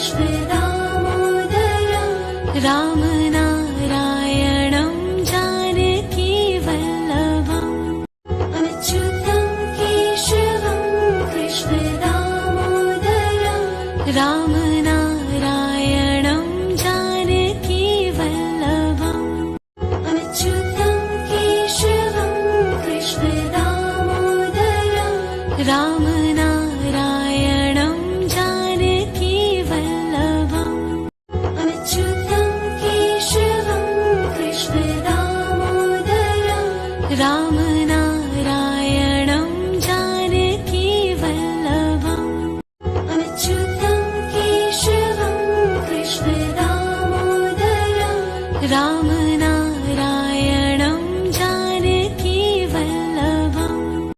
कृष्ण दामोदरं रामनारायणं जानकी वल्लभम् अच्युतं केशवं कृष्ण दामोदरं रामनारायणं जानकी वल्लभम् अच्युतं केशवं कृष्ण दामोदरं रामनारायणं जानकी वल्लभम् अच्युतं केशवं कृष्ण दामोदरं रामनारायणं जानकी वल्लभम् अच्युतं केशवं कृष्ण दामोदरं रामनारायणं